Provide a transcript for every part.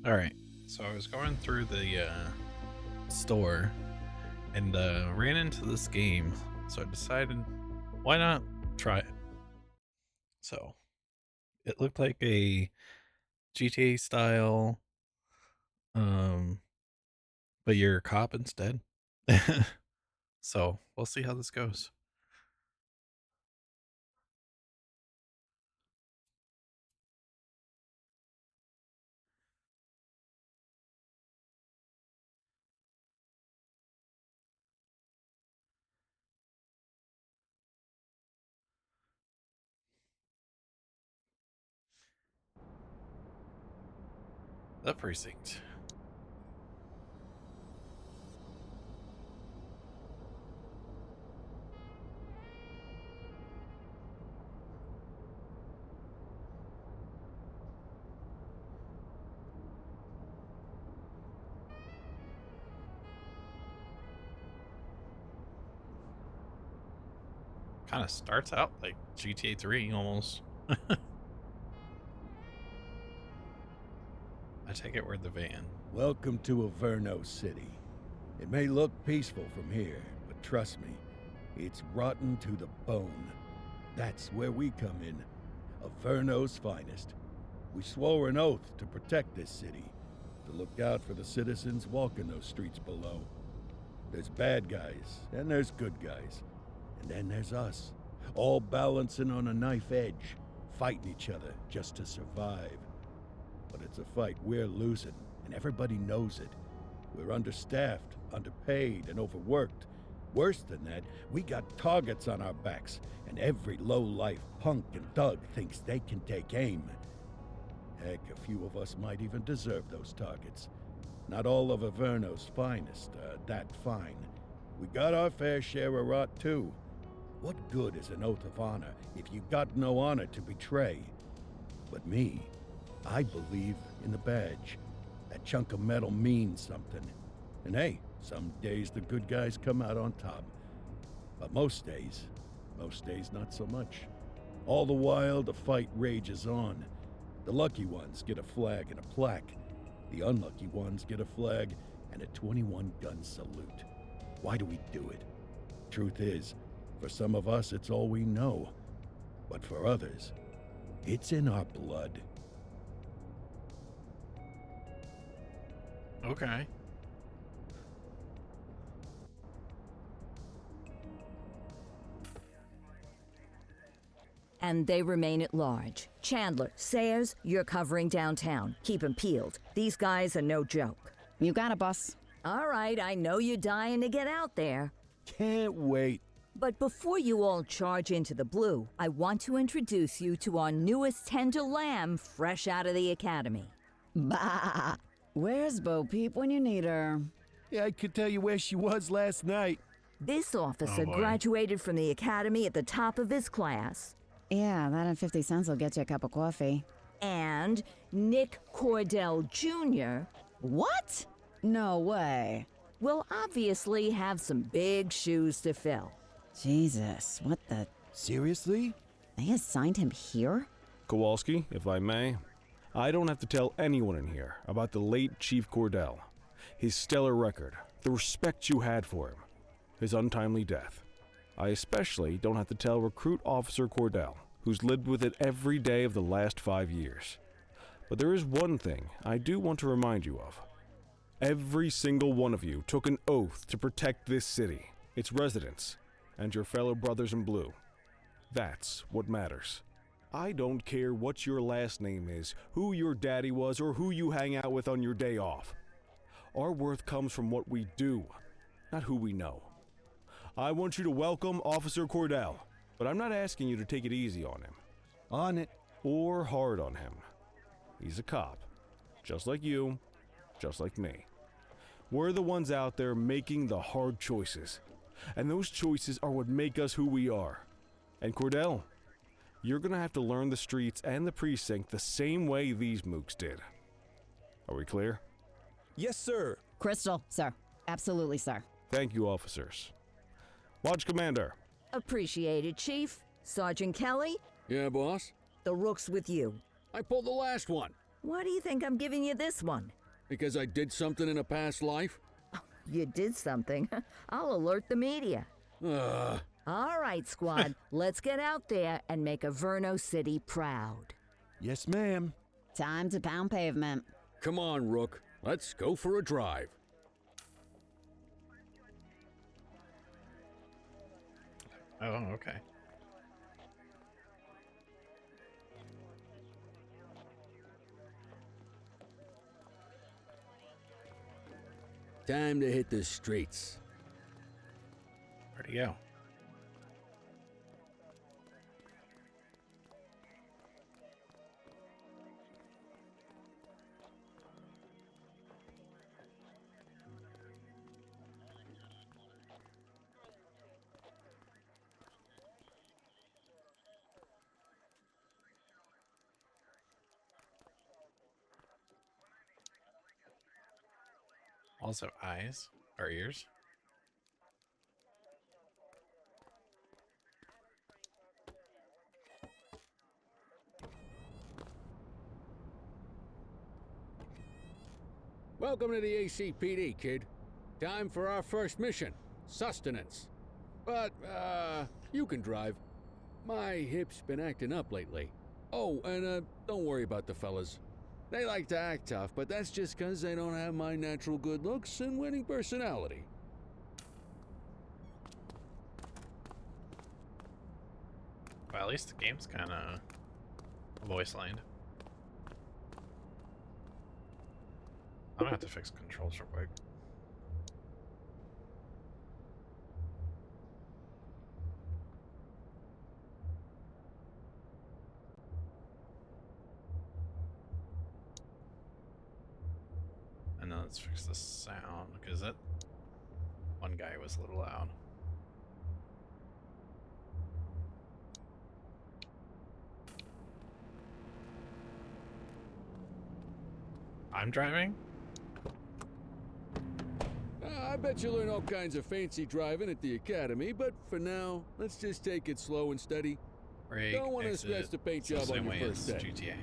All right. So I was going through the store and ran into this game. So I decided, why not try it? So it looked like a GTA style, um, but you're a cop instead. So we'll see how this goes. The Precinct. Kind of starts out like GTA 3 almost. I take it we're the van. Welcome to Averno City. It may look peaceful from here, but trust me, it's rotten to the bone. That's where we come in. Averno's finest. We swore an oath to protect this city, to look out for the citizens walking those streets below. There's bad guys, and there's good guys. And then there's us, all balancing on a knife edge, fighting each other just to survive. But it's a fight we're losing, and everybody knows it. We're understaffed, underpaid, and overworked. Worse than that, we got targets on our backs, and every low-life punk and thug thinks they can take aim. Heck, a few of us might even deserve those targets. Not all of Averno's finest are that fine. We got our fair share of rot, too. What good is an oath of honor if you got no honor to betray? But me, I believe in the badge. That chunk of metal means something. And hey, some days the good guys come out on top. But most days not so much. All the while, the fight rages on. The lucky ones get a flag and a plaque. The unlucky ones get a flag and a 21-gun salute. Why do we do it? Truth is, for some of us, it's all we know. But for others, it's in our blood. Okay. And they remain at large. Chandler, Sayers, you're covering downtown. Keep 'em peeled. These guys are no joke. You got it, boss. All right, I know you're dying to get out there. Can't wait. But before you all charge into the blue, I want to introduce you to our newest tender lamb fresh out of the academy. Bah! Where's Bo Peep when you need her? Yeah, I could tell you where she was last night. This officer Oh, boy. graduated from the academy at the top of his class. Yeah, that and 50 cents will get you a cup of coffee. And Nick Cordell Jr. What? No way. will obviously have some big shoes to fill. Jesus, what the... Seriously? They assigned him here? Kowalski, if I may, I don't have to tell anyone in here about the late Chief Cordell, his stellar record, the respect you had for him, his untimely death. I especially don't have to tell Recruit Officer Cordell, who's lived with it every day of the last 5 years. But there is one thing I do want to remind you of. Every single one of you took an oath to protect this city, its residents, and your fellow brothers in blue. That's what matters. I don't care what your last name is, who your daddy was, or who you hang out with on your day off. Our worth comes from what we do, not who we know. I want you to welcome Officer Cordell, but I'm not asking you to take it easy on him. On it. Or hard on him. He's a cop, just like you, just like me. We're the ones out there making the hard choices, and those choices are what make us who we are. And Cordell, you're gonna have to learn the streets and the precinct the same way these mooks did. Are we clear? Yes, sir. Crystal, sir. Absolutely, sir. Thank you, officers. Lodge Commander. Appreciated, Chief. Sergeant Kelly, Yeah, boss? the rook's with you. I pulled the last one. Why do you think I'm giving you this one? Because I did something in a past life? You did something. I'll alert the media. Ugh. All right, squad. Let's get out there and make Averno City proud. Yes, ma'am. Time to pound pavement. Come on, Rook. Let's go for a drive. Oh, okay. Time to hit the streets. Where'd he go? Also eyes or ears. Welcome to the ACPD, kid. Time for our first mission, sustenance. But, you can drive. My hip's been acting up lately. Oh, and, don't worry about the fellas. They like to act tough, but that's just 'cause they don't have my natural good looks and winning personality. Well, at least the game's kind of voice lined. I'm gonna have to fix controls real quick. And then let's fix the sound, because that one guy was a little loud. I'm driving? I bet you learn all kinds of fancy driving at the academy, but for now, let's just take it slow and steady. Brake, Don't want to exit. scratch the paint It's the job on same your way first as day. GTA.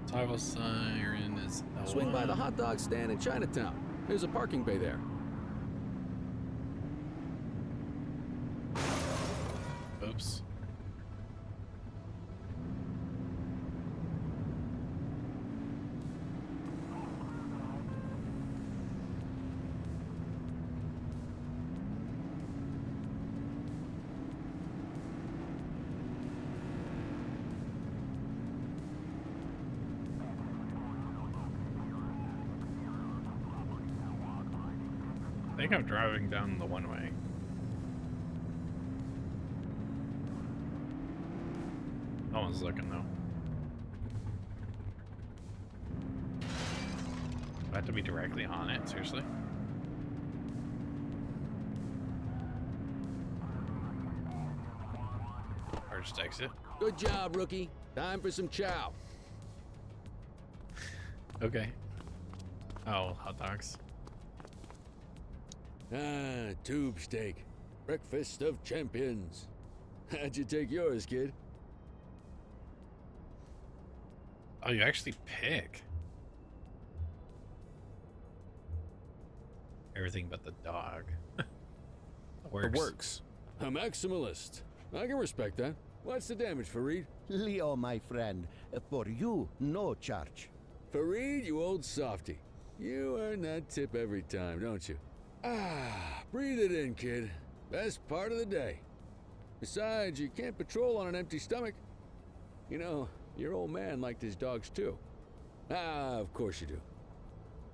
Toggle siren is Swing by the hot dog stand in Chinatown. There's a parking bay there. Oops. I think I'm driving down the one way. No one's looking though. I have to be directly on it, seriously? Or just exit? Good job, rookie. Time for some chow. Okay. Oh, hot dogs. Ah, tube steak. Breakfast of champions. How'd you take yours, kid? Oh, you actually pick. Everything but the dog. It works. A maximalist. I can respect that. What's the damage, Fareed? Leo, my friend, for you, no charge. Fareed, you old softy. You earn that tip every time, don't you? Ah, breathe it in, kid. Best part of the day. Besides, you can't patrol on an empty stomach. You know, your old man liked his dogs too. Ah, of course you do.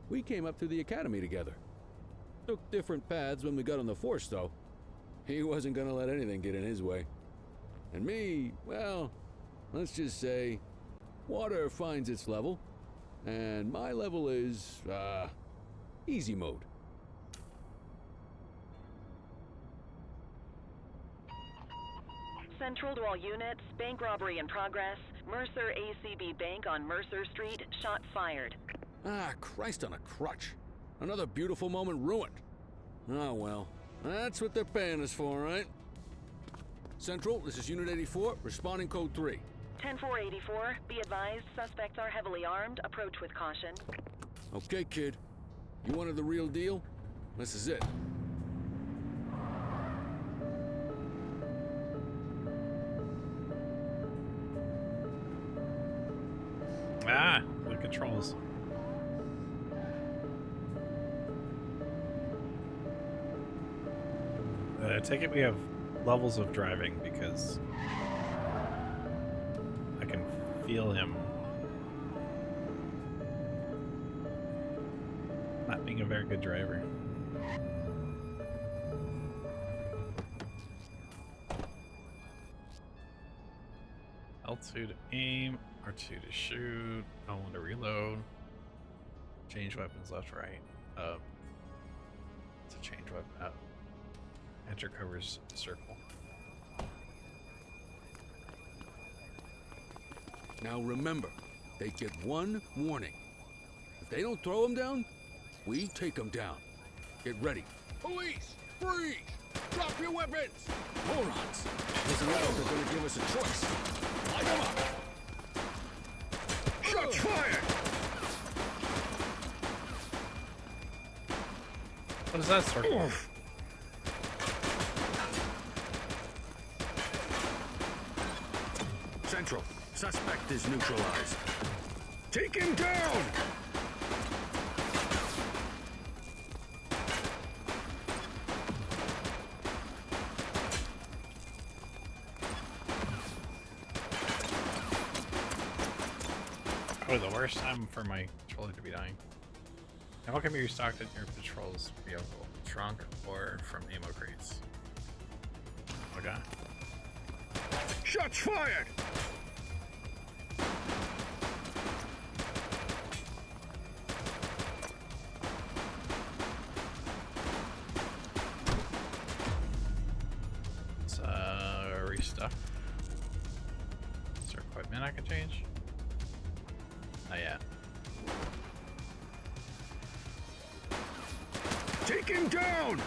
We came up through the academy together. Took different paths when we got on the force, though. He wasn't gonna let anything get in his way. And me, well, let's just say, water finds its level, and my level is, easy mode. Central to all units, bank robbery in progress. Mercer ACB Bank on Mercer Street, shot fired. Ah, Christ on a crutch. Another beautiful moment ruined. Oh well, That's what they're paying us for, right? Central, this is Unit 84, responding code 3. 10-484, be advised, suspects are heavily armed. Approach with caution. Okay, kid. You wanted the real deal? This is it. Ah, the controls. I take it we have levels of driving because I can feel him not being a very good driver. L2 to aim, R2 to shoot, L1 to reload, change weapons left, right, up, to change weapon up, enter covers circle. Now remember, they get one warning. If they don't throw them down, we take them down. Get ready. Police! Freeze! Drop your weapons! Morons! Doesn't look like they're gonna give us a choice. Light them up! Shots fired! What is that circle? Central, suspect is neutralized. Take him down! Probably the worst time for my controller to be dying. Ammo can be restocked in your patrol's vehicle, trunk, or from ammo crates. Okay. Shots fired! Let's restock. Is there equipment I can change? Not yet. Take him down!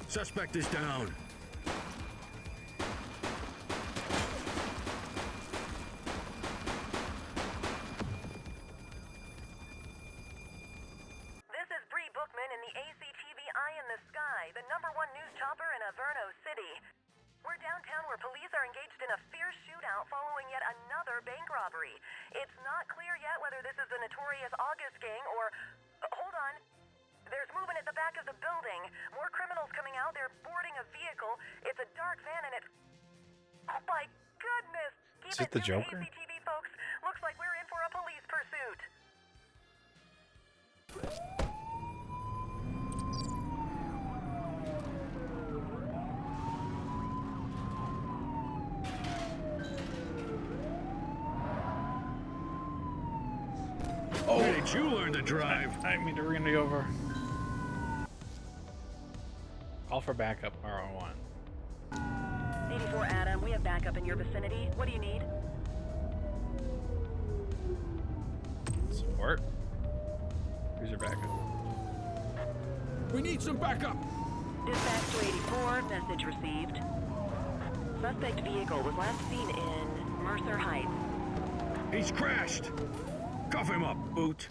Suspect is down. This is Bree Bookman in the ACTV Eye in the Sky, the #1 news chopper in Ruroux City. We're downtown where police are engaged in a fierce shootout following yet another bank robbery. It's not clear yet whether this is the notorious August gang or... hold on. There's movement at the back of the building. More criminals coming out. They're boarding a vehicle. It's a dark van and it's... oh my goodness! Is it the Joker? ACTV folks. Looks like we're in for a police pursuit. Oh, where did you learn to drive? I mean, we're gonna go over. Call for backup, R1. 84 Adam, we have backup in your vicinity. What do you need? Support. Here's your backup. We need some backup. Dispatch to 84, message received. Suspect vehicle was last seen in Mercer Heights. He's crashed. Cuff him up, Boot.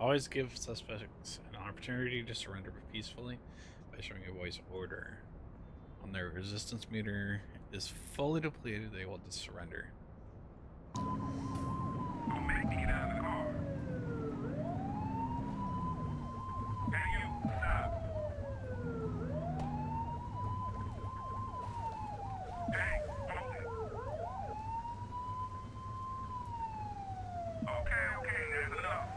Always give suspects an opportunity to surrender peacefully by showing a voice order. When their resistance meter is fully depleted, they will surrender. I'm making it out of the car. Hey, you, stop. Hey, hold it. Okay, that's enough.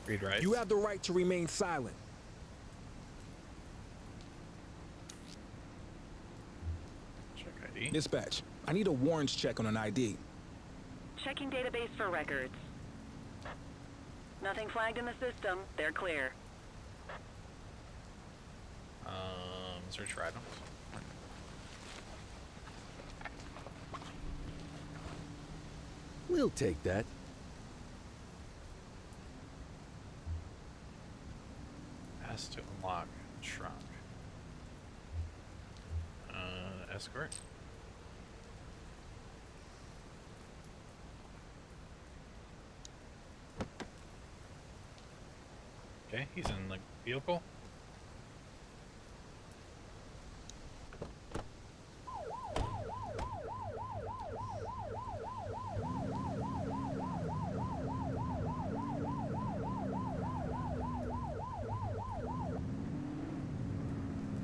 Read right. You have the right to remain silent. Check ID. Dispatch, I need a warrants check on an ID. Checking database for records. Nothing flagged in the system. They're clear. search for items. We'll take that. Has to unlock trunk. Escort. Okay, he's in the vehicle.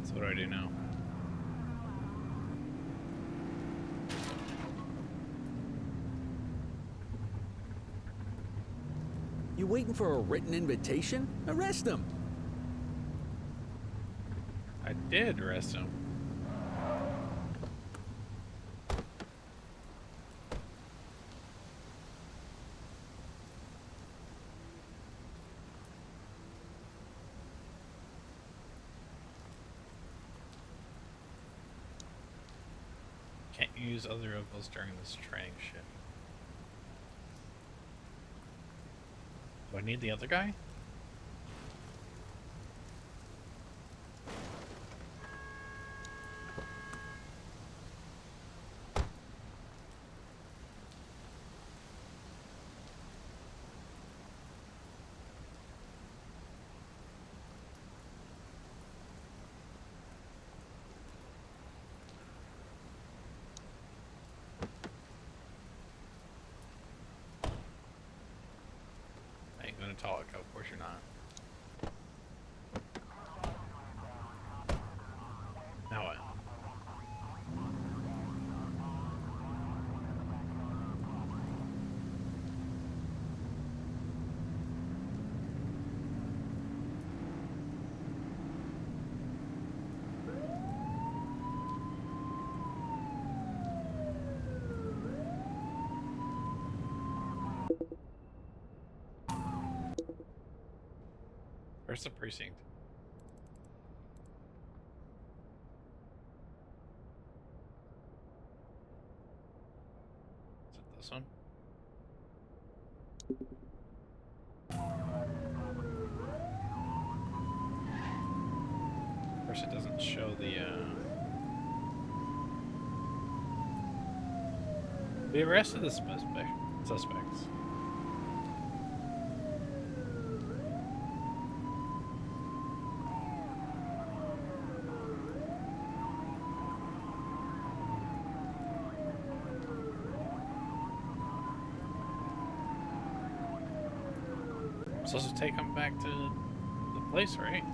So what do I do now? You waiting for a written invitation? Arrest him! I did arrest him. Can't use other vehicles during this training shift. Do I need the other guy? I ain't gonna talk, of course you're not. Now what? Where's the precinct? Is it this one? Of course it doesn't show the We arrested the suspects. I'm supposed to take him back to the place, right?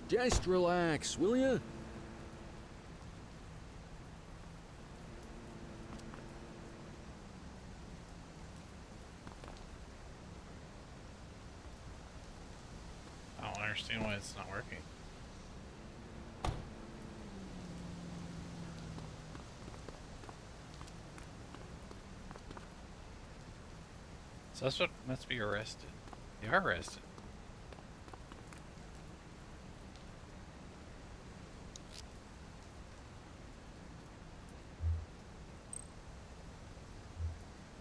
Just relax, will ya? I don't understand why it's not working. So that's what must be arrested. They are arrested.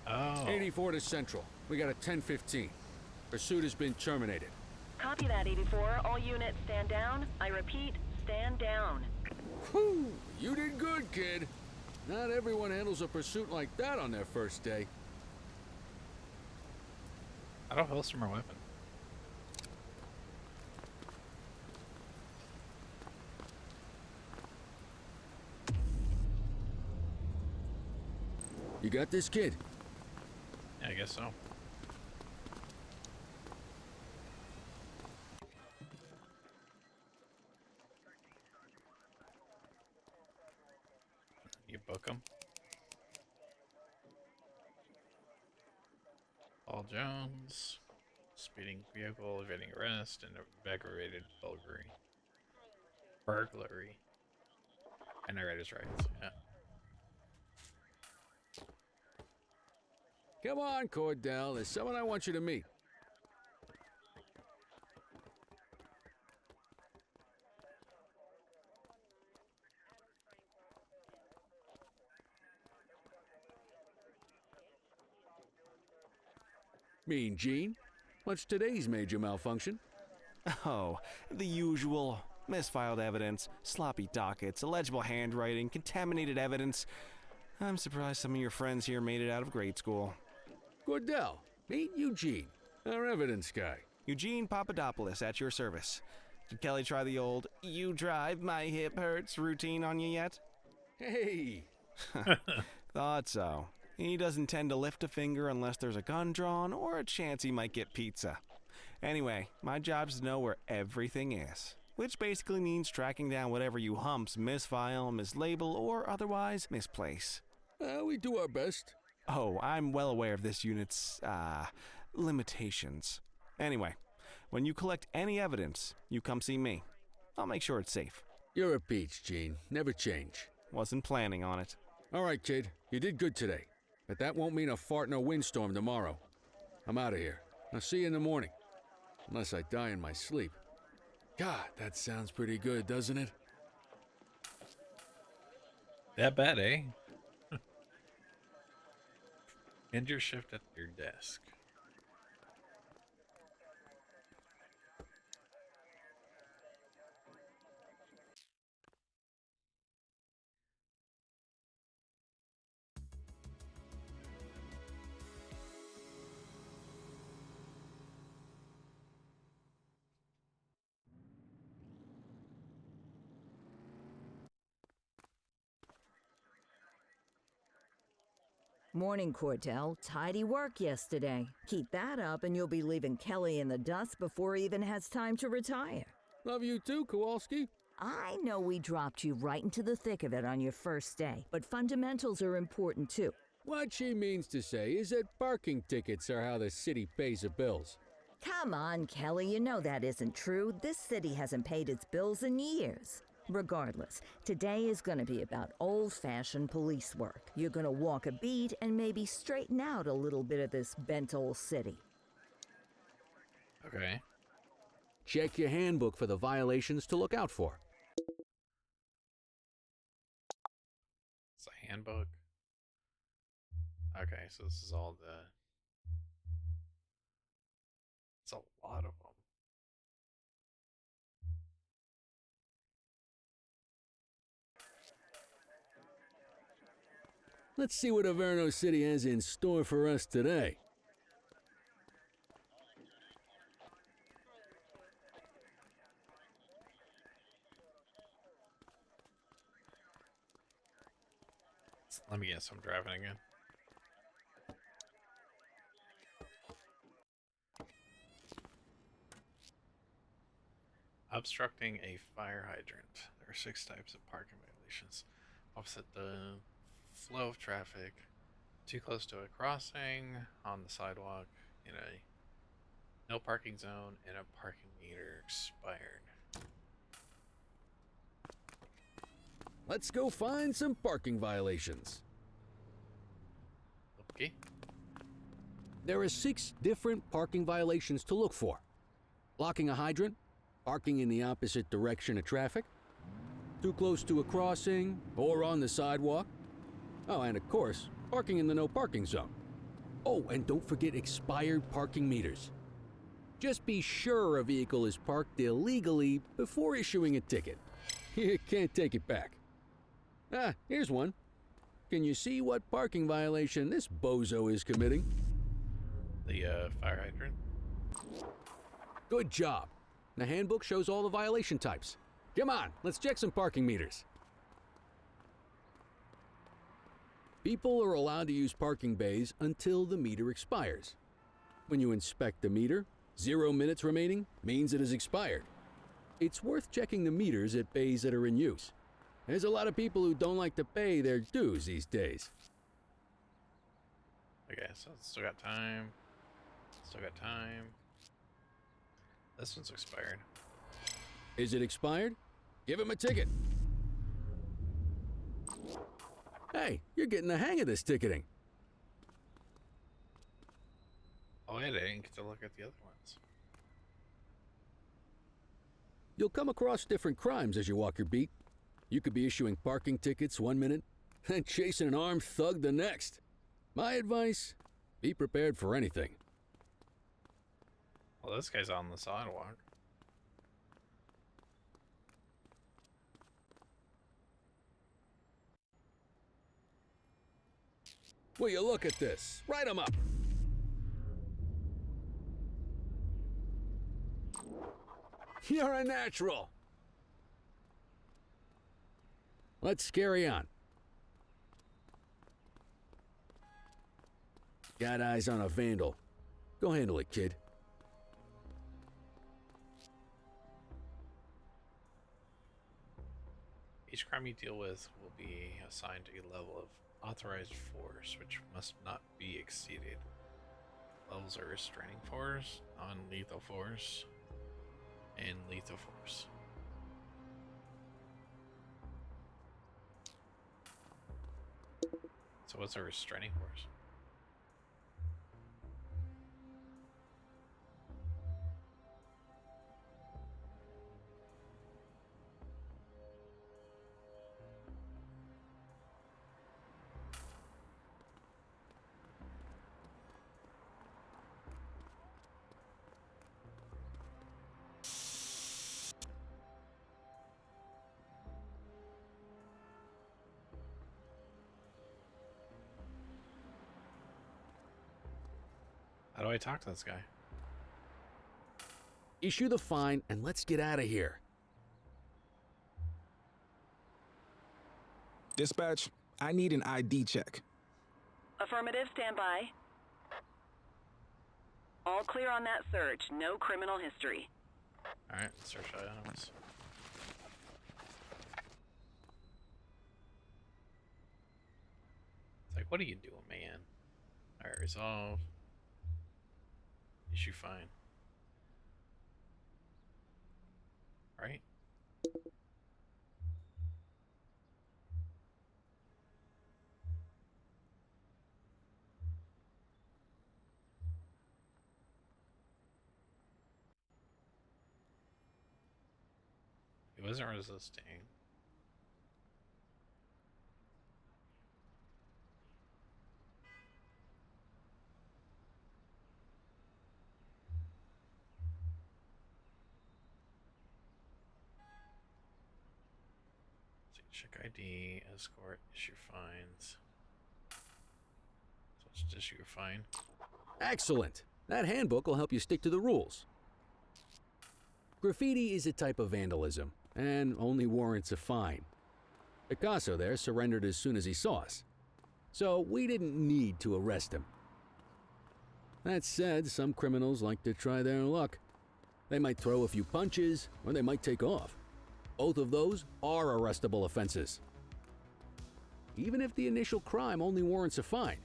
Oh. 84 to Central. We got a 10:15. Pursuit has been terminated. Copy that, 84. All units stand down. I repeat, stand down. Whew, you did good, kid. Not everyone handles a pursuit like that on their first day. How do I holster my weapon? You got this, kid? Yeah, I guess so. You book them. All Jones. Speeding vehicle, evading arrest, and aggravated burglary. Burglary. And I read his rights, yeah. Come on, Cordell. There's someone I want you to meet. Mean Gene? What's today's major malfunction? Oh, the usual. Misfiled evidence, sloppy dockets, illegible handwriting, contaminated evidence. I'm surprised some of your friends here made it out of grade school. Cordell, meet Eugene, our evidence guy. Eugene Papadopoulos at your service. Did Kelly try the old, "you drive, my hip hurts" routine on you yet? Hey! Thought so. He doesn't tend to lift a finger unless there's a gun drawn or a chance he might get pizza. Anyway, my job's to know where everything is, which basically means tracking down whatever you humps misfile, mislabel, or otherwise misplace. We do our best. Oh, I'm well aware of this unit's, limitations. Anyway, when you collect any evidence, you come see me. I'll make sure it's safe. You're a peach, Gene. Never change. Wasn't planning on it. All right, kid. You did good today. But that won't mean a fart in a windstorm tomorrow. I'm out of here. I'll see you in the morning. Unless I die in my sleep. God, that sounds pretty good, doesn't it? That bad, eh? End your shift at your desk. Morning, Cordell. Tidy work yesterday. Keep that up and you'll be leaving Kelly in the dust before he even has time to retire. Love you too, Kowalski. I know we dropped you right into the thick of it on your first day, but fundamentals are important too. What she means to say is that parking tickets are how the city pays the bills. Come on, Kelly, you know that isn't true. This city hasn't paid its bills in years. Regardless, today is going to be about old-fashioned police work. You're going to walk a beat and maybe straighten out a little bit of this bent old city. Okay. Check your handbook for the violations to look out for. It's a handbook. Okay, so this is all the... It's a lot of them. Let's see what Averno City has in store for us today. Let me guess, I'm driving again. Obstructing a fire hydrant. There are 6 types of parking violations. Opposite the flow of traffic, too close to a crossing, on the sidewalk, in a no parking zone, and a parking meter expired. Let's go find some parking violations. Okay. There are 6 different parking violations to look for. Blocking a hydrant, parking in the opposite direction of traffic, too close to a crossing or on the sidewalk. Oh, and of course, parking in the no parking zone. Oh, and don't forget expired parking meters. Just be sure a vehicle is parked illegally before issuing a ticket. You can't take it back. Ah, here's one. Can you see what parking violation this bozo is committing? The fire hydrant. Good job. The handbook shows all the violation types. Come on, let's check some parking meters. People are allowed to use parking bays until the meter expires. When you inspect the meter, 0 minutes remaining means it has expired. It's worth checking the meters at bays that are in use. There's a lot of people who don't like to pay their dues these days. Okay, so still got time. Still got time. This one's expired. Is it expired? Give him a ticket. Hey, you're getting the hang of this ticketing. Oh, wait, I didn't get to look at the other ones. You'll come across different crimes as you walk your beat. You could be issuing parking tickets one minute and chasing an armed thug the next. My advice, be prepared for anything. Well, this guy's on the sidewalk. Will you look at this? Write him up. You're a natural. Let's carry on. Got eyes on a vandal. Go handle it, kid. Each crime you deal with will be assigned a level of authorized force, which must not be exceeded. Levels are restraining force, non-lethal force, and lethal force. So what's a restraining force? How do I talk to this guy? Issue the fine and let's get out of here. Dispatch, I need an ID check. Affirmative, stand by. All clear on that search. No criminal history. Alright, search items. It's like, what are you doing, man? Alright, resolve. Issue fine. Right? He wasn't resisting. Check ID, escort, issue fines. So let's issue a fine. Excellent. That handbook will help you stick to the rules. Graffiti is a type of vandalism, and only warrants a fine. Picasso there surrendered as soon as he saw us, so we didn't need to arrest him. That said, some criminals like to try their luck. They might throw a few punches, or they might take off. Both of those are arrestable offenses. Even if the initial crime only warrants a fine,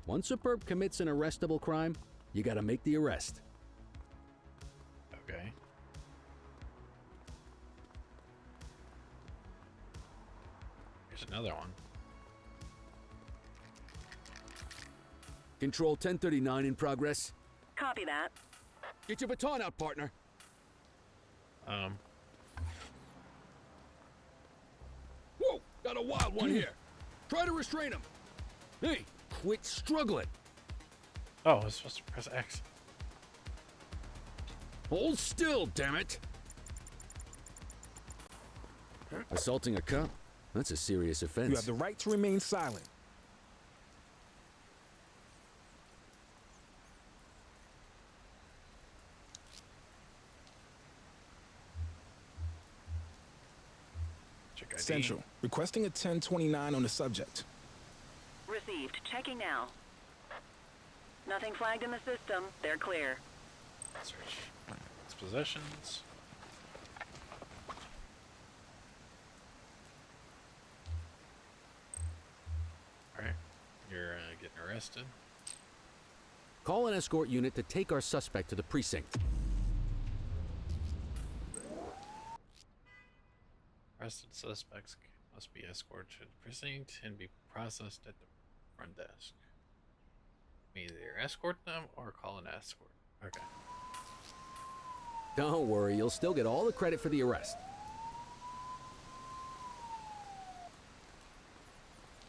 once a perp commits an arrestable crime, you gotta make the arrest. Okay. Here's another one. Control 1039 in progress. Copy that. Get your baton out, partner. Whoa, got a wild one here. Try to restrain him. Hey, quit struggling. Oh, I was supposed to press X. Hold still, damn it. Assaulting a cop? That's a serious offense. You have the right to remain silent. Check ID. Central, requesting a 1029 on the subject. Received. Checking now. Nothing flagged in the system. They're clear. Search his possessions. Alright, you're getting arrested. Call an escort unit to take our suspect to the precinct. Arrested suspects must be escorted to the precinct and be processed at the front desk. Either escort them or call an escort. Okay. Don't worry, you'll still get all the credit for the arrest.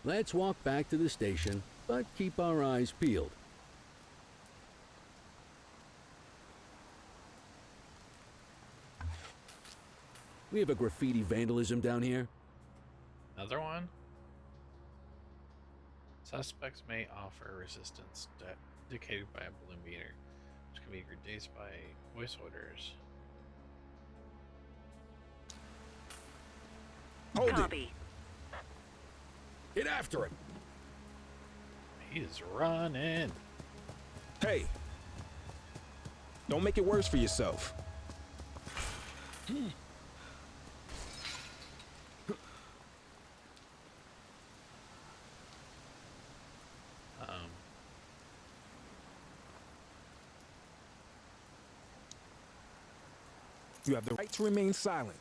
Let's walk back to the station, but keep our eyes peeled. We have a graffiti vandalism down here. Another one? Suspects may offer resistance indicated by a blue meter, which can be reduced by voice orders. Hold Copy. Get after him! He's running. Hey, don't make it worse for yourself. You have the right to remain silent.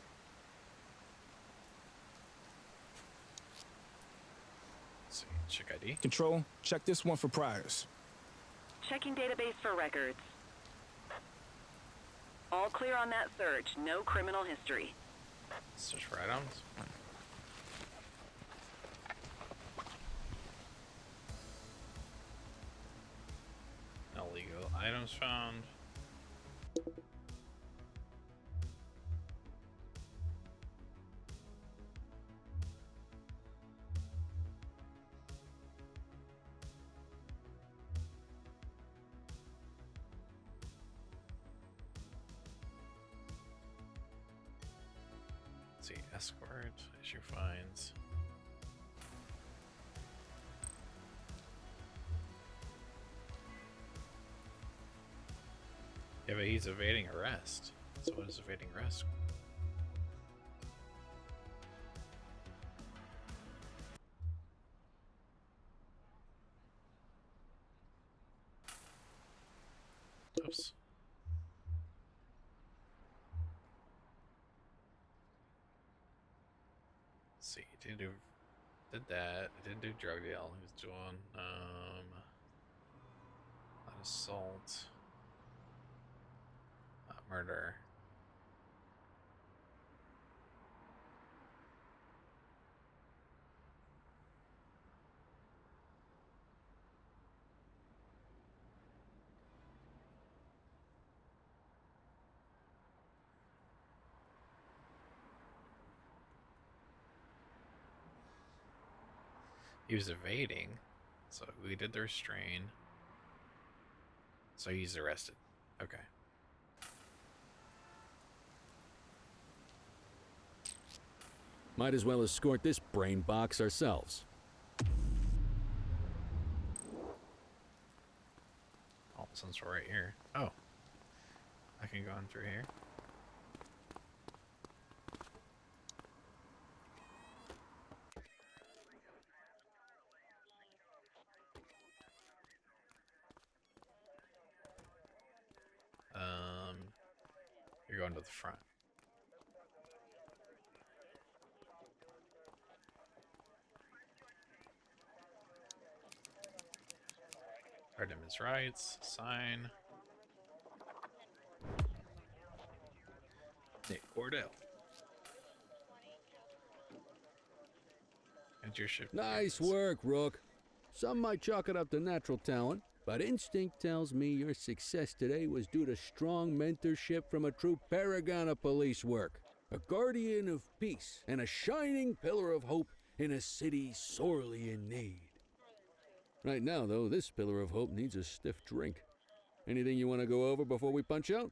Let's see, check ID. Control, check this one for priors. Checking database for records. All clear on that search. No criminal history. Search for items. Illegal items found. Let's see, escort, issue fines. Yeah, but he's evading arrest. So what is evading arrest? Oops. Let's see, did that. He didn't do drug deal. He was doing assault. Murder. He was evading, so we did the restrain. So he's arrested. Okay. Might as well escort this brain box ourselves. Oh, since we're right here. Oh. I can go in through here. You're going to the front. Heard him his rights. Sign. Nick Cordell. And your shift. Nice work, Rook. Some might chalk it up to natural talent, but instinct tells me your success today was due to strong mentorship from a true paragon of police work, a guardian of peace, and a shining pillar of hope in a city sorely in need. Right now, though, this pillar of hope needs a stiff drink. Anything you want to go over before we punch out?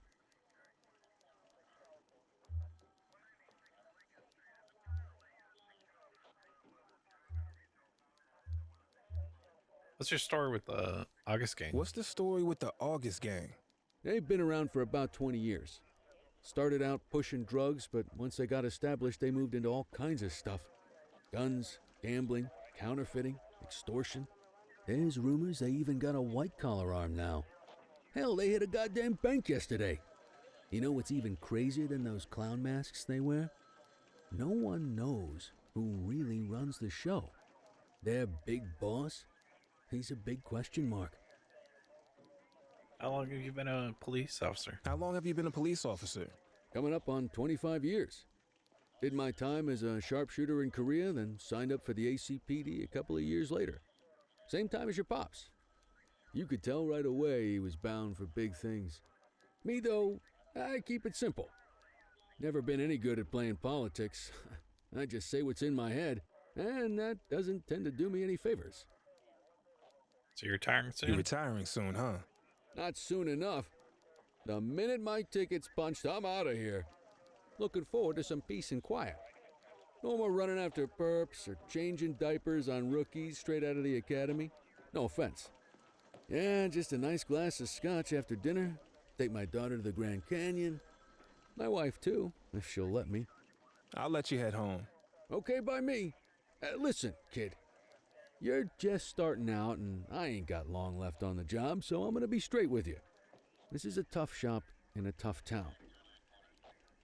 What's your story with the August gang? What's the story with the August gang? They've been around for about 20 years. Started out pushing drugs, but once they got established, they moved into all kinds of stuff. Guns, gambling, counterfeiting, extortion. There's rumors they even got a white-collar arm now. Hell, they hit a goddamn bank yesterday. You know what's even crazier than those clown masks they wear? No one knows who really runs the show. Their big boss, he's a big question mark. How long have you been a police officer? How long have you been a police officer? Coming up on 25 years. Did my time as a sharpshooter in Korea, then signed up for the ACPD a couple of years later. Same time as your pops. You could tell right away he was bound for big things. Me, though, I keep it simple. Never been any good at playing politics. I just say what's in my head, and that doesn't tend to do me any favors. So you're retiring soon? You're retiring soon, huh? Not soon enough. The minute my ticket's punched, I'm out of here. Looking forward to some peace and quiet. No more running after perps or changing diapers on rookies straight out of the academy. No offense. Yeah, just a nice glass of scotch after dinner. Take my daughter to the Grand Canyon. My wife, too, if she'll let me. I'll let you head home. Okay by me. Listen, kid. You're just starting out, and I ain't got long left on the job, so I'm gonna be straight with you. This is a tough shop in a tough town.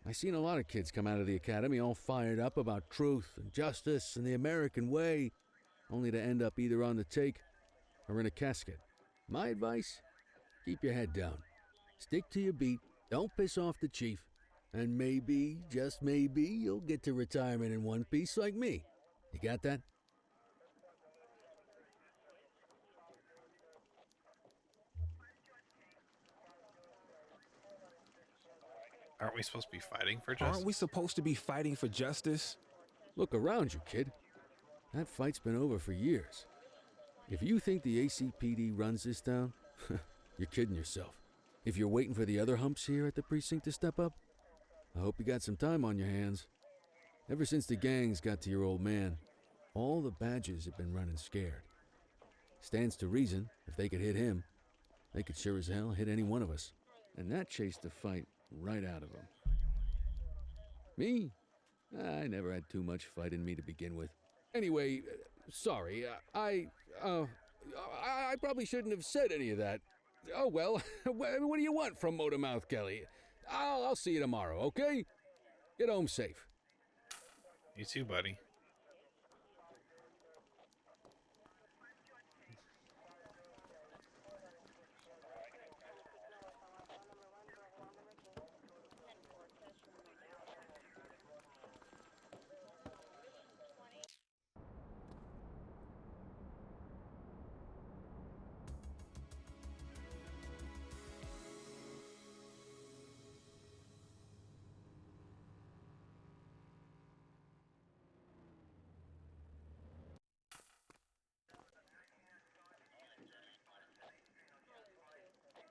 I seen a lot of kids come out of the academy all fired up about truth and justice and the American way, only to end up either on the take or in a casket. My advice? Keep your head down. Stick to your beat, don't piss off the chief, and maybe, just maybe, you'll get to retirement in one piece like me. You got that? Aren't we supposed to be fighting for justice? Aren't we supposed to be fighting for justice? Look around you, kid. That fight's been over for years. If you think the ACPD runs this town, you're kidding yourself. If you're waiting for the other humps here at the precinct to step up, I hope you got some time on your hands. Ever since the gangs got to your old man, all the badges have been running scared. Stands to reason, if they could hit him, they could sure as hell hit any one of us. And that chased the fight right out of him. Me? I never had too much fight in me to begin with. Anyway, sorry, I probably shouldn't have said any of that. Oh well, what do you want from Motormouth Kelly? I'll see you tomorrow, okay? Get home safe. You too, buddy.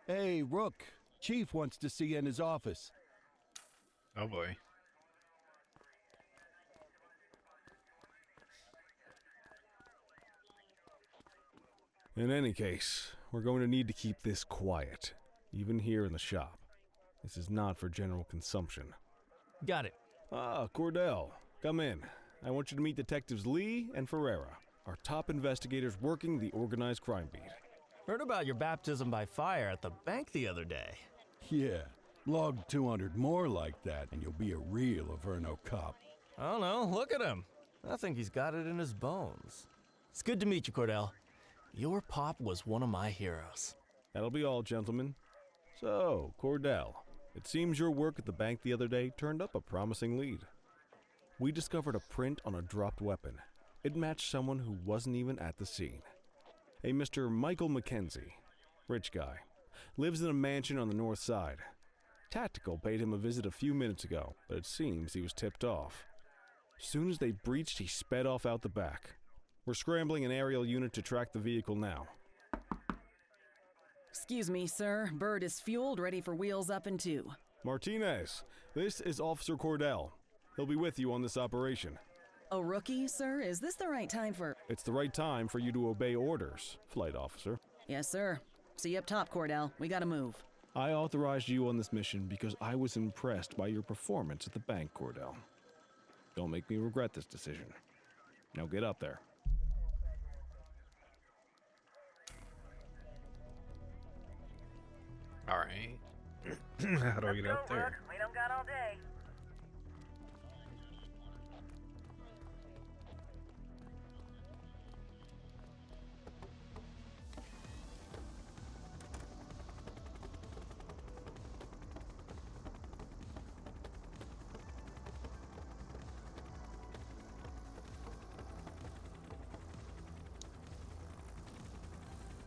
Hey, Rook. Chief wants to see you in his office. Oh boy. In any case, we're going to need to keep this quiet, even here in the shop. This is not for general consumption. Got it. Ah, Cordell, come in. I want you to meet Detectives Lee and Ferreira, our top investigators working the organized crime beat. Heard about your baptism by fire at the bank the other day. Yeah, log 200 more like that, and you'll be a real Averno cop. I don't know, look at him. I think he's got it in his bones. It's good to meet you, Cordell. Your pop was one of my heroes. That'll be all, gentlemen. So, Cordell, it seems your work at the bank the other day turned up a promising lead. We discovered a print on a dropped weapon. It matched someone who wasn't even at the scene. A Mr. Michael McKenzie, rich guy, lives in a mansion on the north side. Tactical paid him a visit a few minutes ago, but it seems he was tipped off. Soon as they breached, he sped off out the back. We're scrambling an aerial unit to track the vehicle now. Excuse me, sir. Bird is fueled, ready for wheels up in 2. Martinez, this is Officer Cordell. He'll be with you on this operation. A rookie, sir? Is this the right time for... It's the right time for you to obey orders, Flight Officer. Yes, sir. See you up top, Cordell. We gotta move. I authorized you on this mission because I was impressed by your performance at the bank, Cordell. Don't make me regret this decision. Now get up there. All right. How do I get up there? We don't got all day.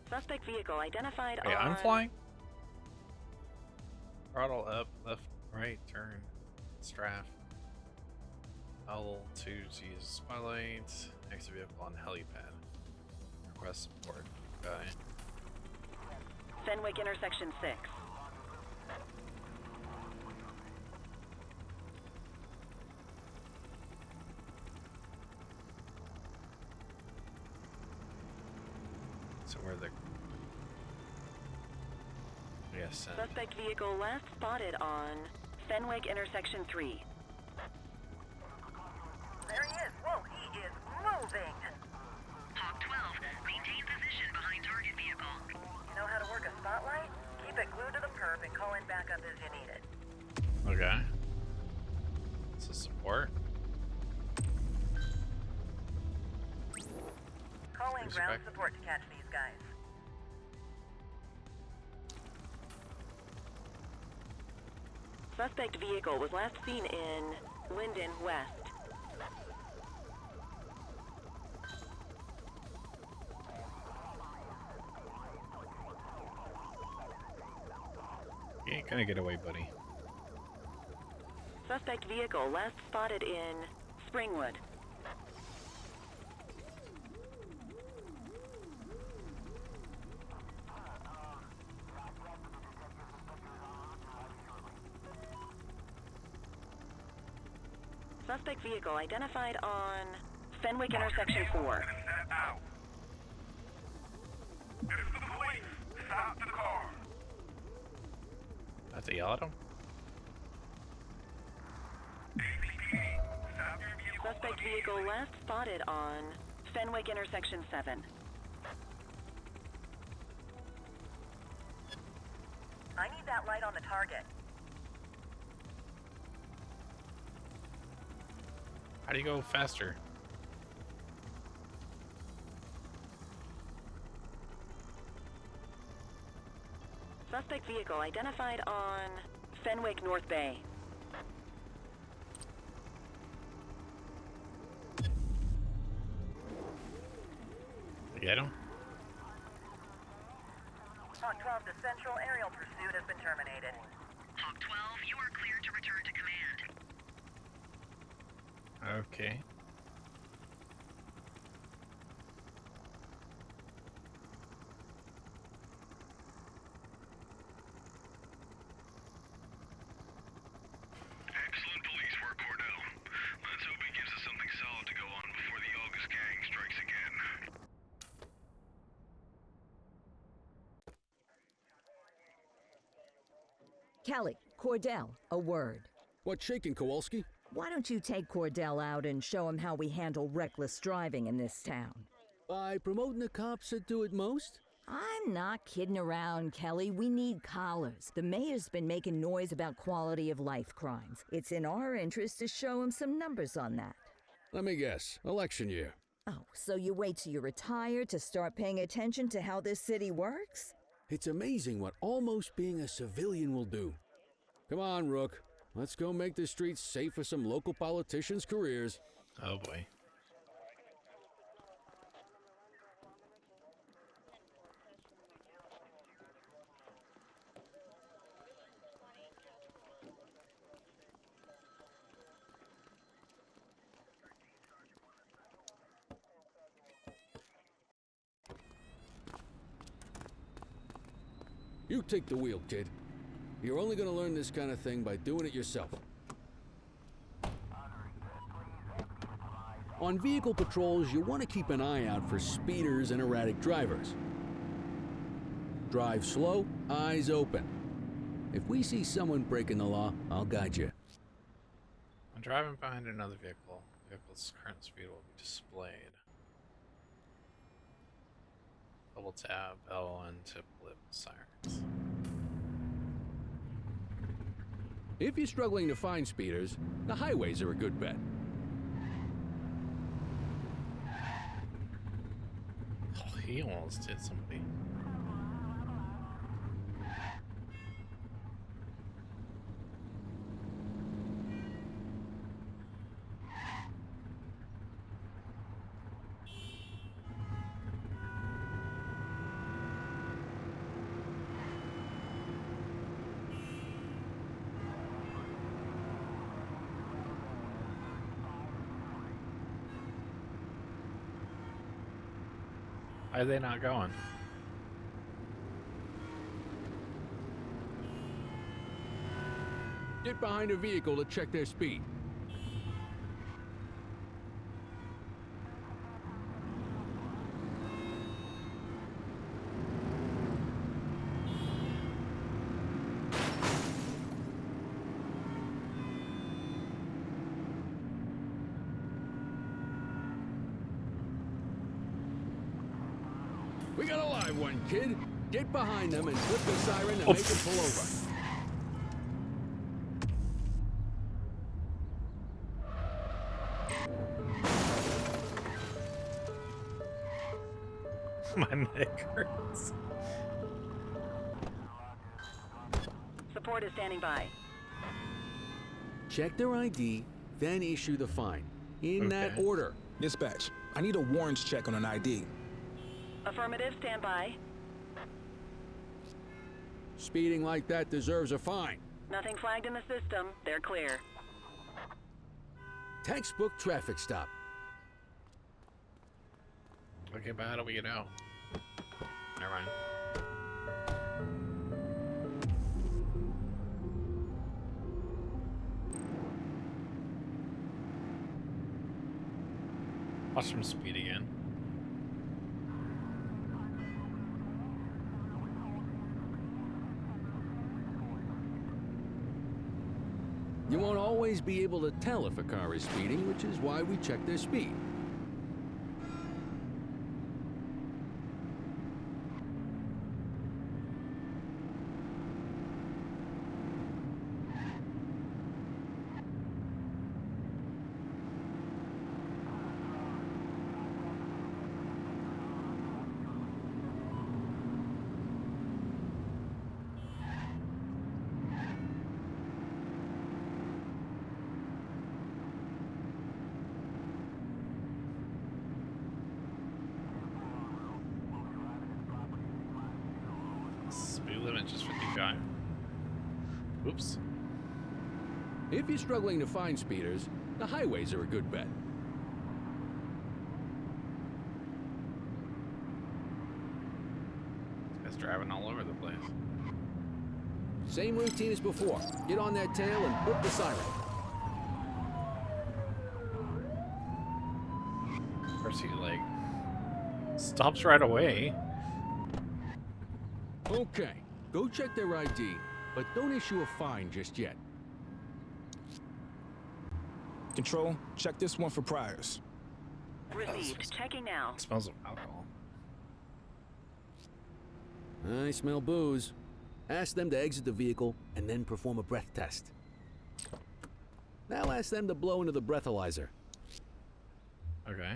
Suspect vehicle identified Hey, on... I'm flying. Throttle up, left, right, turn, strafe. L2 to use spotlight. Exit vehicle on helipad. Request support. Got it. Fenwick intersection 6. So where the... Yes, Suspect vehicle last spotted on Fenwick intersection 3. There he is. Whoa, he is moving. Hawk 12, maintain position behind target vehicle. You know how to work a spotlight? Keep it glued to the perp and call in backup as you need it. Okay. So support. Call in Where's ground back? support to catch these guys. Suspect vehicle was last seen in Linden West. You ain't gonna get away, buddy. Suspect vehicle last spotted in Springwood. Suspect vehicle identified on Fenwick intersection 4. Step out. This is the police. Stop the car. I have to yell at him? Stop your vehicle. Suspect vehicle last spotted on Fenwick intersection 7. I need that light on the target. How do you go faster? Suspect vehicle identified on Fenwick North Bay. Get him? Hawk 12 to Central, aerial pursuit has been terminated. Hawk 12, you are cleared to return to command. Okay. Excellent police work, Cordell. Let's hope he gives us something solid to go on before the August gang strikes again. Kelly, Cordell, a word. What's shaking, Kowalski? Why don't you take Cordell out and show him how we handle reckless driving in this town? By promoting the cops that do it most? I'm not kidding around, Kelly. We need collars. The mayor's been making noise about quality of life crimes. It's in our interest to show him some numbers on that. Let me guess. Election year. Oh, so you wait till you retire to start paying attention to how this city works? It's amazing what almost being a civilian will do. Come on, Rook. Let's go make the streets safe for some local politicians' careers. Oh boy. You take the wheel, kid. You're only gonna learn this kind of thing by doing it yourself. On vehicle patrols, you want to keep an eye out for speeders and erratic drivers. Drive slow, eyes open. If we see someone breaking the law, I'll guide you. I'm driving behind another vehicle. Vehicle's current speed will be displayed. Double tab, L1 to blip sirens. If you're struggling to find speeders, the highways are a good bet. Oh, he almost hit somebody. Why are they not going? Get behind a vehicle to check their speed. We got a live one, kid. Get behind them and flip the siren to make them pull over. My neck hurts. Support is standing by. Check their ID, then issue the fine. In that order. Dispatch, I need a warrants check on an ID. Affirmative, stand by. Speeding like that deserves a fine. Nothing flagged in the system. They're clear. Textbook traffic stop. Okay, but how do we get out? Never mind. Watch him speed again. You won't always be able to tell if a car is speeding, which is why we check their speed. Speed limit just 55. Oops. If you're struggling to find speeders, the highways are a good bet. This guy's driving all over the place. Same routine as before. Get on their tail and whip the siren. Of course, he like stops right away. Okay, go check their ID, but don't issue a fine just yet. Control, check this one for priors. Received. Checking now. It smells of alcohol. I smell booze. Ask them to exit the vehicle and then perform a breath test. Now ask them to blow into the breathalyzer. Okay.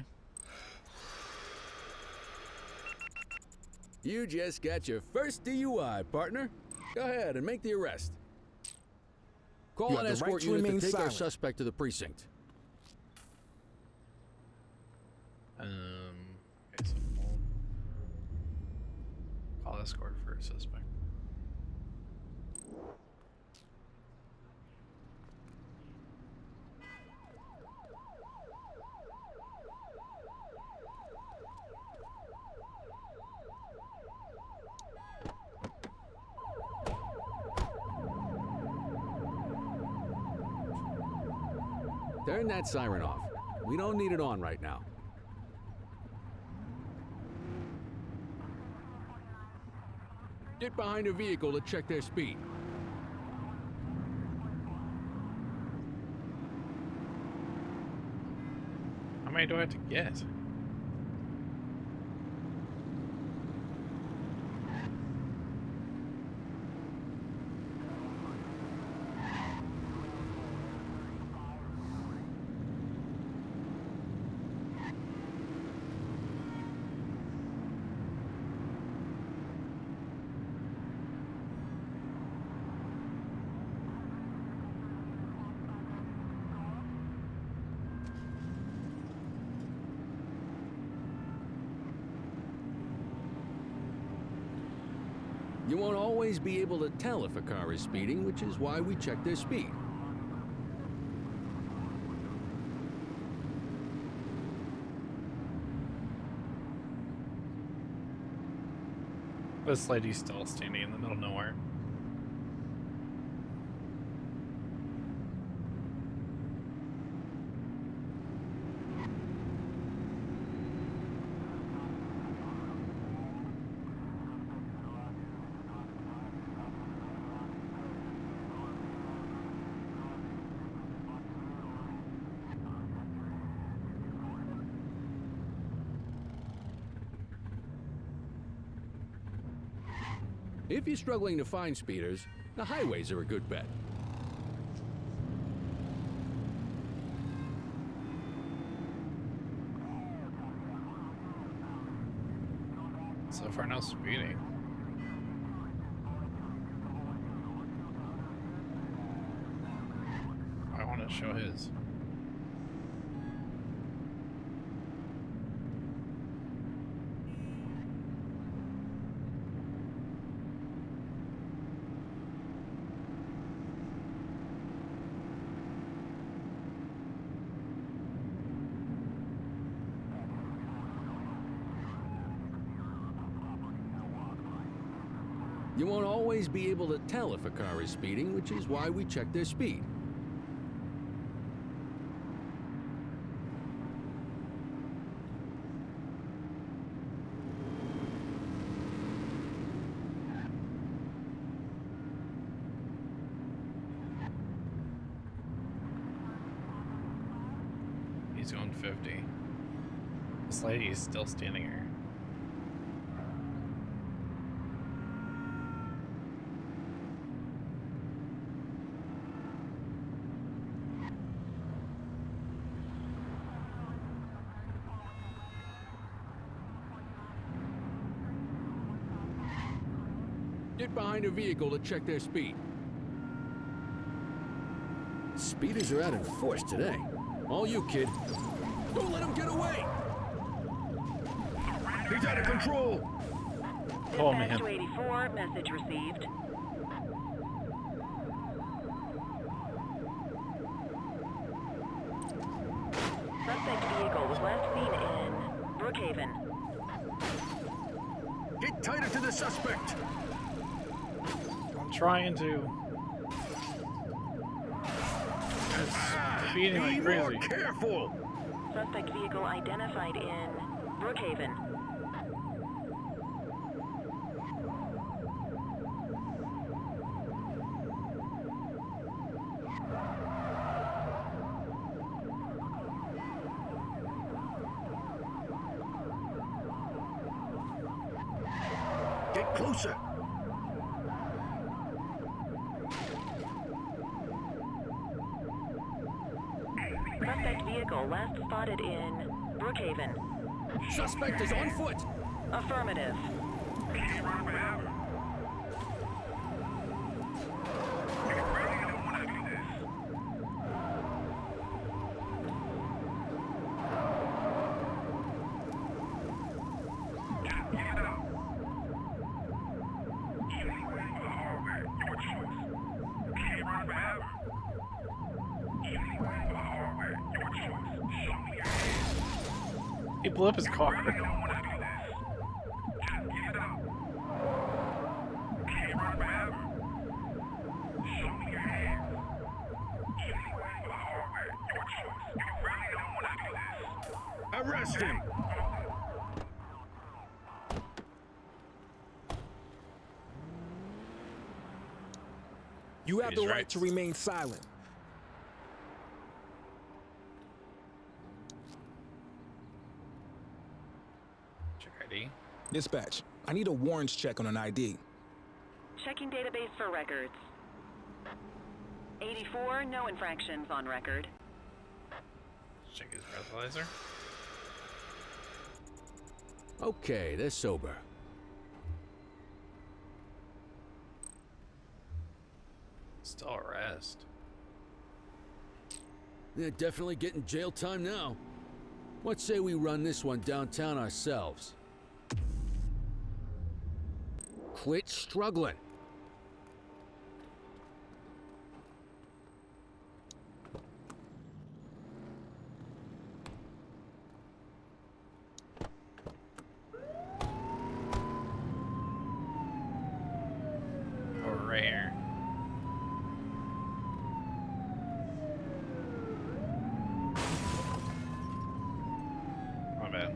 You just got your first DUI, partner. Go ahead and make the arrest. Call an escort unit to take our suspect to the precinct. Okay, so call escort for a suspect. Turn that siren off. We don't need it on right now. Get behind a vehicle to check their speed. How many do I have to get? You won't always be able to tell if a car is speeding, which is why we check their speed. This lady's still standing in the middle of nowhere. If you're struggling to find speeders, the highways are a good bet. So far, no speeding. I want to show his. You won't always be able to tell if a car is speeding, which is why we check their speed. He's going 50. This lady is still standing here. Get behind a vehicle to check their speed. Speeders are out in force today. All you, kid. Don't let him get away! He's out of control! Oh, Dispatch man. to 84, message received. Suspect vehicle was last seen in Brookhaven. Get tighter to the suspect! I'm trying to. It's speeding like Be more crazy. careful! Suspect vehicle identified in Brookhaven. Get closer! Suspect vehicle last spotted in Brookhaven. Suspect is on foot! Affirmative. He blew up his car. Arrest him! You have He's the right right. to remain silent. Check ID. Dispatch, I need a warrants check on an ID. Checking database for records. 84, no infractions on record. Check his breathalyzer. Okay, they're sober. Still arrest. They're definitely getting jail time now. What say we run this one downtown ourselves? quit struggling. Oh, right here. My bad.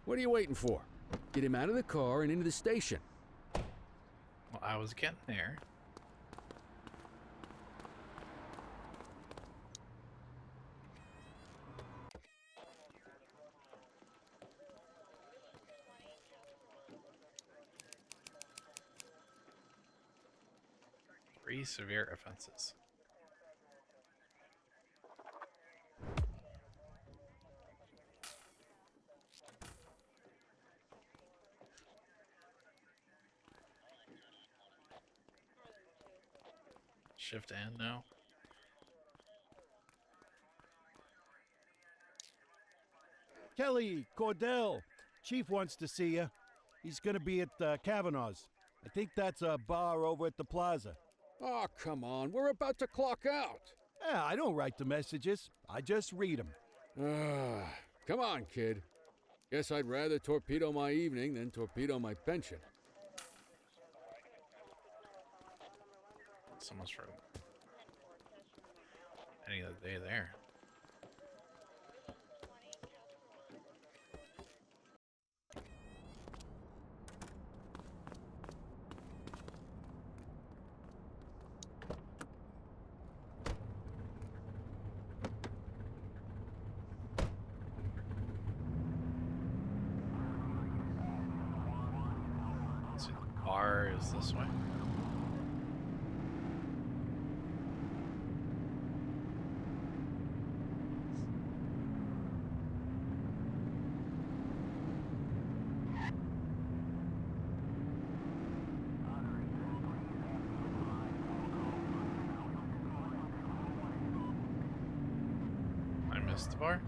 What are you waiting for? Get him out of the car and into the station. Well, I was getting there. Three severe offenses. Shift and now. Kelly, Cordell, Chief wants to see you. He's gonna be at Kavanaugh's. I think that's a bar over at the plaza. Oh, come on. We're about to clock out. Yeah, I don't write the messages. I just read them. Come on, kid. Guess I'd rather torpedo my evening than torpedo my pension. So much for any other day there. Let's see, the bar is this way. I missed the bar.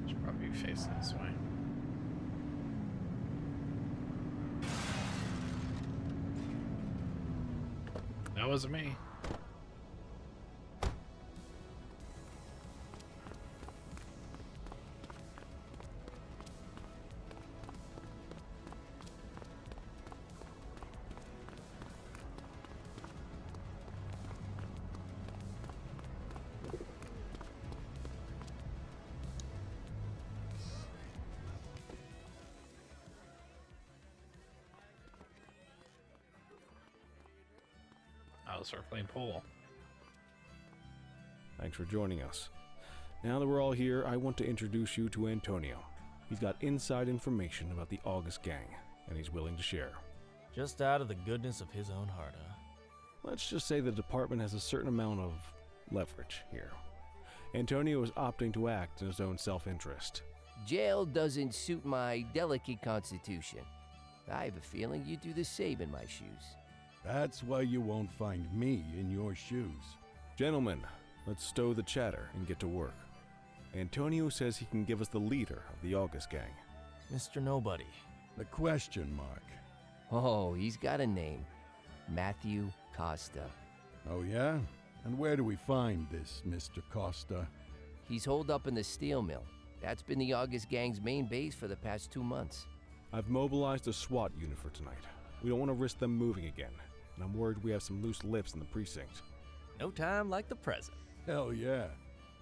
Should probably be facing this way. That wasn't me. I'll start playing pool. Thanks for joining us. Now that we're all here, I want to introduce you to Antonio. He's got inside information about the August gang, and he's willing to share. Just out of the goodness of his own heart, huh? Let's just say the department has a certain amount of leverage here. Antonio is opting to act in his own self-interest. Jail doesn't suit my delicate constitution. I have a feeling you do the same in my shoes. That's why you won't find me in your shoes. Gentlemen, let's stow the chatter and get to work. Antonio says he can give us the leader of the August gang. Mr. Nobody. The question mark. Oh, he's got a name. Matthew Costa. Oh, yeah? And where do we find this Mr. Costa? He's holed up in the steel mill. That's been the August gang's main base for the past 2 months. I've mobilized a SWAT unit for tonight. We don't want to risk them moving again, and I'm worried we have some loose lips in the precinct. No time like the present. Hell yeah.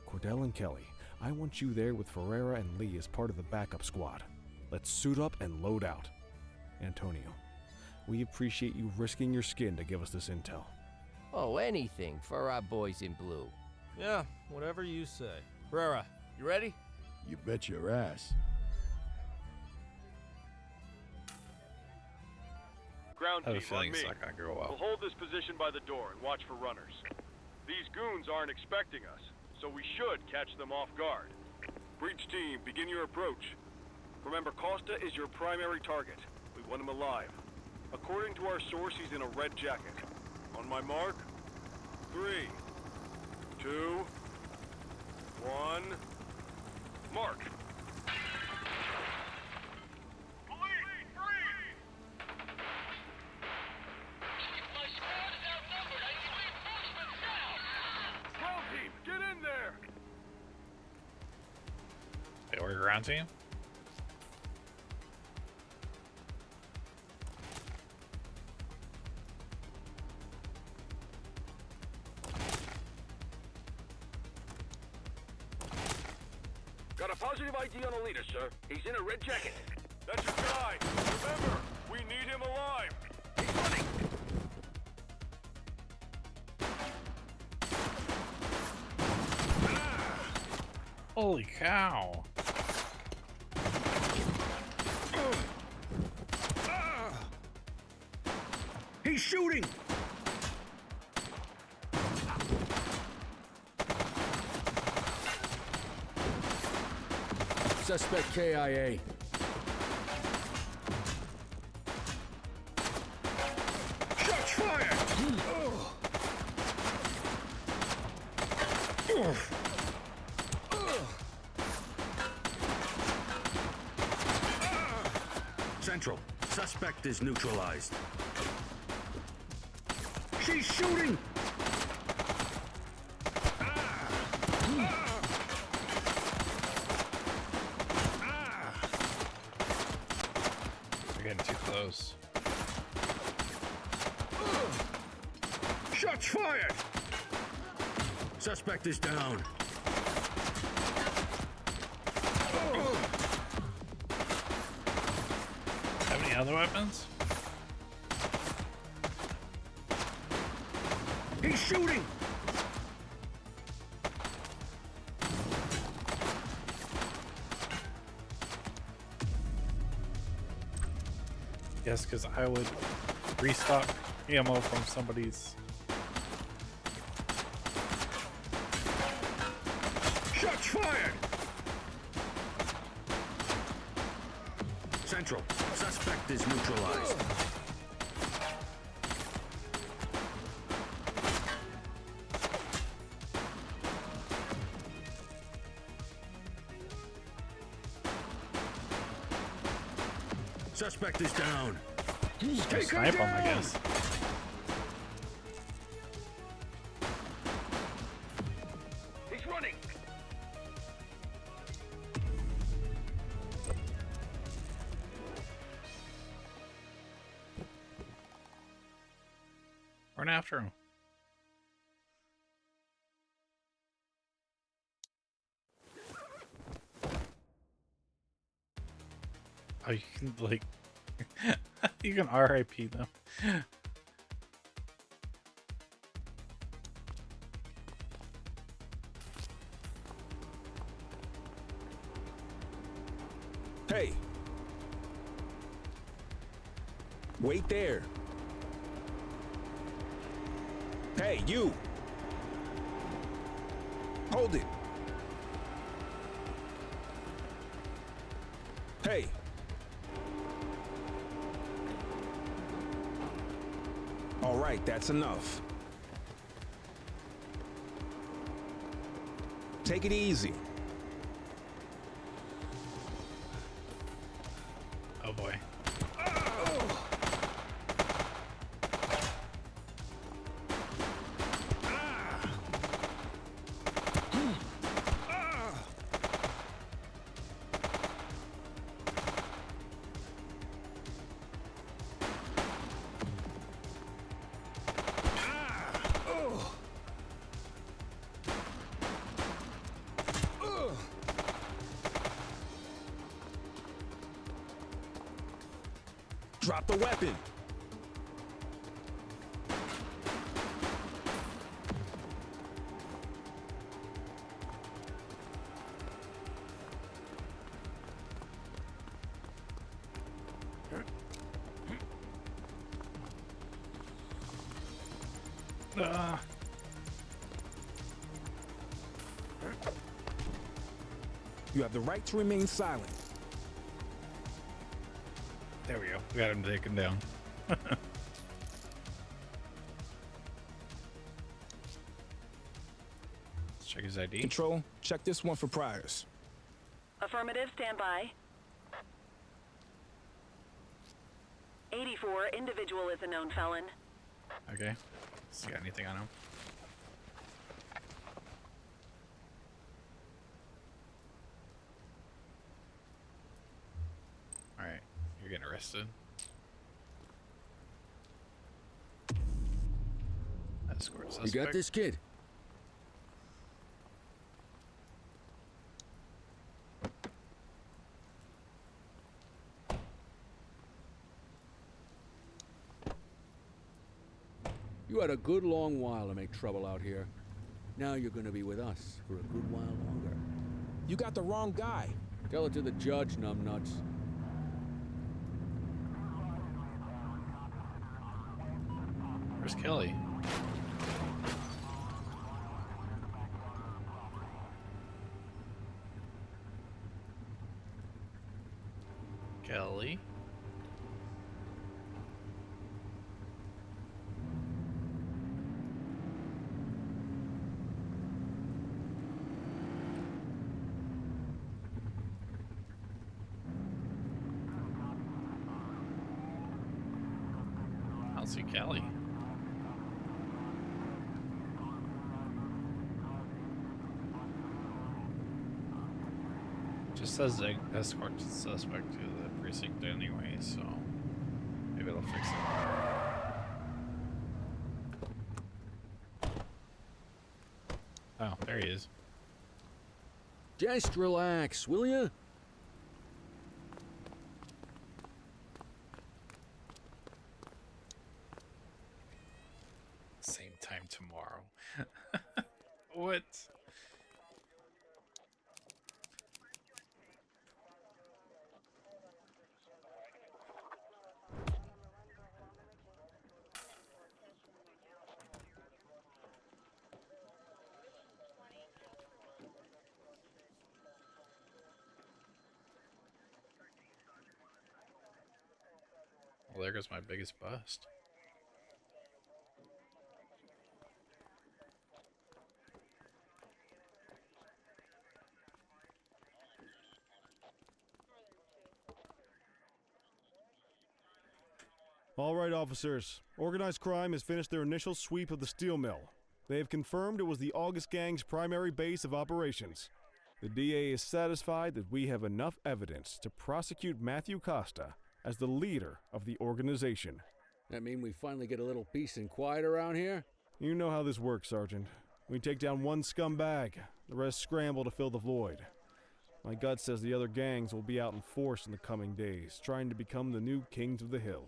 Cordell and Kelly, I want you there with Ferreira and Lee as part of the backup squad. Let's suit up and load out. Antonio, we appreciate you risking your skin to give us this intel. Oh, anything for our boys in blue. Yeah, whatever you say. Ruroux, you ready? You bet your ass. Ground I have a team on feeling me. it's not gonna go well. We'll hold this position by the door and watch for runners. These goons aren't expecting us, so we should catch them off guard. Breach team, begin your approach. Remember, Costa is your primary target. We want him alive. According to our source, he's in a red jacket. On my mark, 3, 2, 1, mark. Okay, we're ground team. Got a positive ID on the leader, sir. He's in a red jacket. That's your guy. Remember, we need him alive. He's running. Holy cow. He's shooting! Suspect KIA. Shots fired! Central, suspect is neutralized. She's shooting! We're getting too close. Shots fired! Suspect is down. Have any other weapons? He's shooting! Yes, because I would restock ammo from somebody's. Shots fired! Central, suspect is neutralized. Suspect is down. Take Snipe her him, I down! guess. He's running. Run after him. Oh, you can like, you can RIP them. Hey! Wait there. Hey, you! Hold it! Hey! All right, that's enough. Take it easy. Oh boy. Drop the weapon. You have the right to remain silent. There we go. We got him taken down. Let's check his ID. Control, check this one for priors. Affirmative, stand by. 84, individual is a known felon. Okay. See got anything on him? Alright, you're getting arrested. Escort suspect. You got this, kid? You had a good long while to make trouble out here. Now you're gonna be with us for a good while longer. You got the wrong guy. Tell it to the judge, numbnuts. Where's Kelly? Kelly? I don't see Kelly. Just says they escort the suspect to the precinct anyway, so maybe it'll fix it. Oh, there he is. Just relax, will ya? Same time tomorrow. What? Well, there goes my biggest bust. All right, officers. Organized crime has finished their initial sweep of the steel mill. They have confirmed it was the August Gang's primary base of operations. The DA is satisfied that we have enough evidence to prosecute Matthew Costa as the leader of the organization. That mean we finally get a little peace and quiet around here? You know how this works, Sergeant. We take down one scumbag, the rest scramble to fill the void. My gut says the other gangs will be out in force in the coming days, trying to become the new kings of the hill.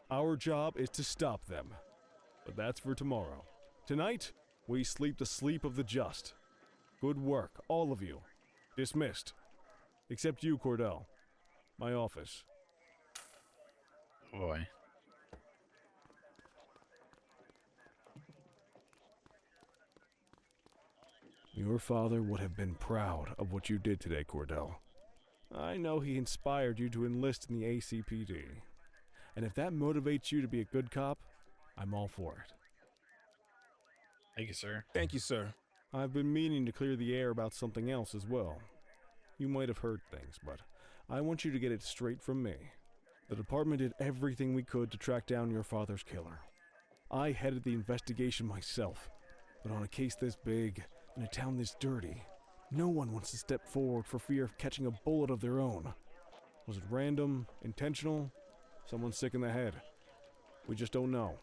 Our job is to stop them. But that's for tomorrow. Tonight, we sleep the sleep of the just. Good work, all of you. Dismissed. Except you, Cordell. My office. Oh boy. Your father would have been proud of what you did today, Cordell. I know he inspired you to enlist in the ACPD. And if that motivates you to be a good cop, I'm all for it. Thank you, sir. Thank you, sir. I've been meaning to clear the air about something else as well. You might have heard things, but I want you to get it straight from me. The department did everything we could to track down your father's killer. I headed the investigation myself, but on a case this big, in a town this dirty, no one wants to step forward for fear of catching a bullet of their own. Was it random, intentional? Someone sick in the head? We just don't know.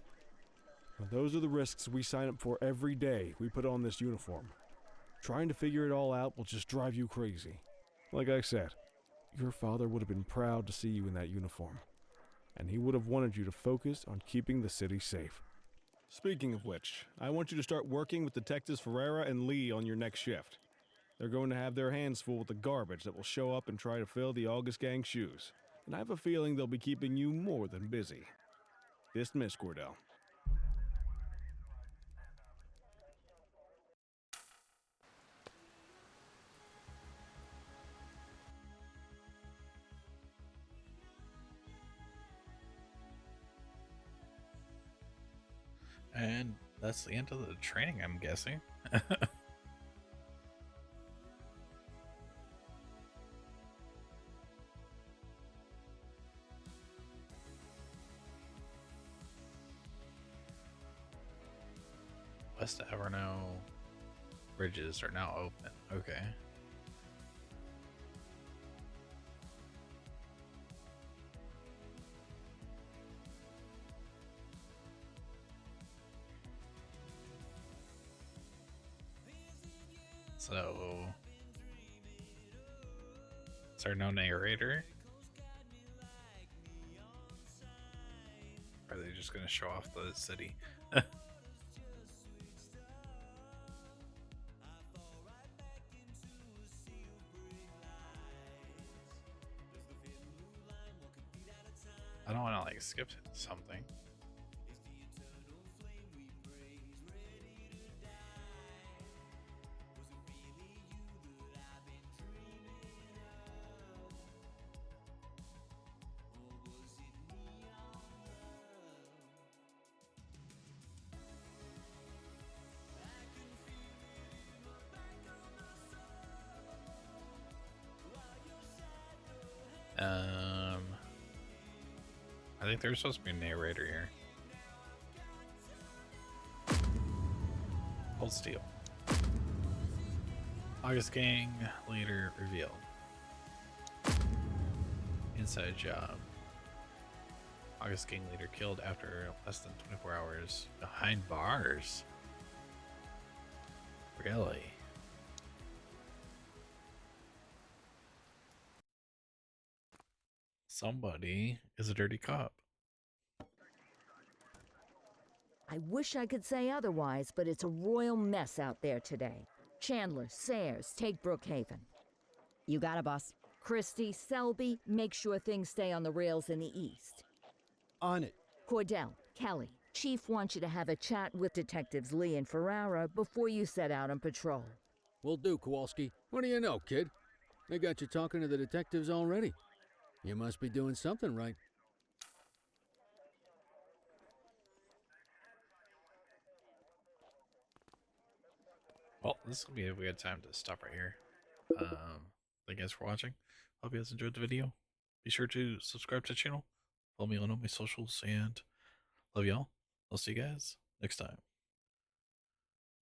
Well, those are the risks we sign up for every day we put on this uniform. Trying to figure it all out will just drive you crazy. Like I said, your father would have been proud to see you in that uniform, and he would have wanted you to focus on keeping the city safe. Speaking of which, I want you to start working with Detectives Ferreira and Lee on your next shift. They're going to have their hands full with the garbage that will show up and try to fill the August Gang's shoes, and I have a feeling they'll be keeping you more than busy. Dismiss, Cordell. And that's the end of the training, I'm guessing. West Everno bridges are now open. Okay. So, is there no narrator? Or are they just gonna show off the city? I don't want to like skip something. I think there's supposed to be a narrator here. Hold steel. August Gang leader revealed. Inside job. August Gang leader killed after less than 24 hours behind bars. Really? Somebody is a dirty cop. I wish I could say otherwise, but it's a royal mess out there today. Chandler, Sayers, take Brookhaven. You got it, boss. Christie, Selby, make sure things stay on the rails in the east. On it. Cordell, Kelly, Chief wants you to have a chat with Detectives Lee and Ferrara before you set out on patrol. Will do, Kowalski. What do you know, kid? They got you talking to the detectives already. You must be doing something right. Well, this will be a good time to stop right here. Thank you guys for watching. Hope you guys enjoyed the video. Be sure to subscribe to the channel. Follow me on all my socials, and love y'all. I'll see you guys next time.